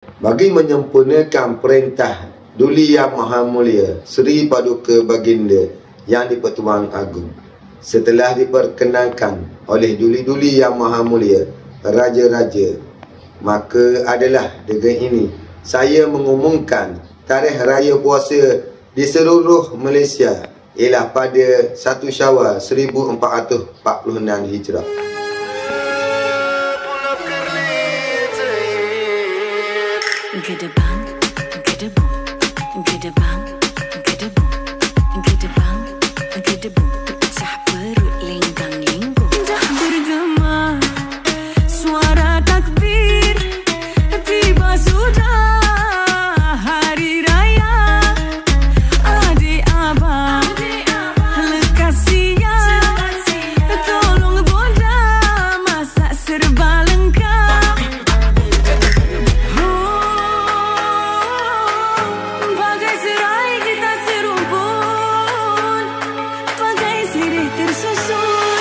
bagi menyempurnakan perintah Duli Yang Maha Mulia Seri Paduka Baginda Yang di-Pertuan Agong, setelah diperkenankan oleh Duli-Duli Yang Maha Mulia Raja-Raja, maka adalah dengan ini saya mengumumkan tarikh raya puasa di seluruh Malaysia ialah pada 1 Syawal 1446 Hijrah. Gedebang, gedebong, gedebang, gedebong, gedebang, gedebong, terpecah perut lenggang-lenggong. Dah bergema suara takbir, tiba sudah hari raya. Adik abang lekas siap, tolong bonda masak serba lengkap. Bagai serai kita serumpun, bagai sirih tersusun.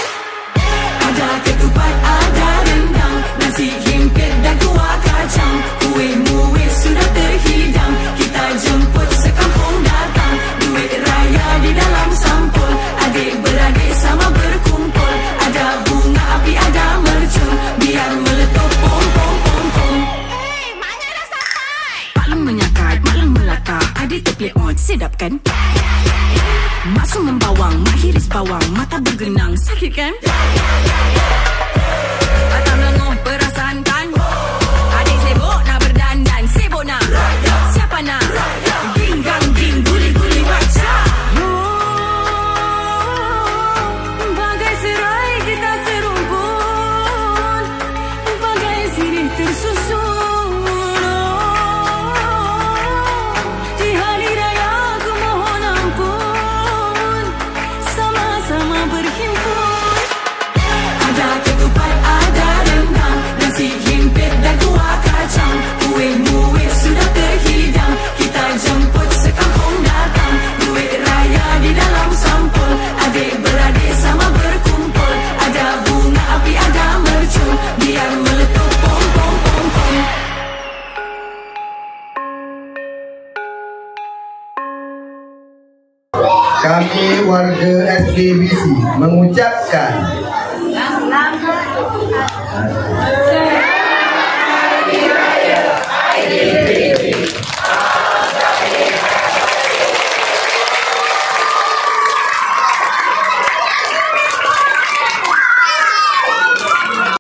Ada ketupat, ada rendang, nasi himpit dan kuah kacang. Kuih muih sudah terhidang, kita jemput sekampung datang. Duit raya di dalam sampul, adik-beradik sama berkumpul. Ada bunga api, ada mercun, biar meletup pom pom pom pom. Hey, mana dah sampai? Paling menyakat, malang melata, adik terplay on, sedap kan? Masuk membawang, mak hiris bawang, mata bergenang, sakit kan? Atam lenguh perasaan kan? Adik sibuk nak berdandan, sibuk nak? Siapa nak? Ginggang ging, guli-guli baca. Bagai serai kita serumpun, bagai sirih tersusun. Di hari raya aku mohon ampun, sama-sama berhimpun. Ada ketupat, ada rendang, nasi himpit dan kuah kacang. Kuih muih sudah terhidang, kita jemput sekampung datang. Duit raya di dalam sampul, adik-beradik sama berkumpul. Ada bunga api, ada mercun, biar meletup pom pom pom pom. Kami warga SKBC mengucapkan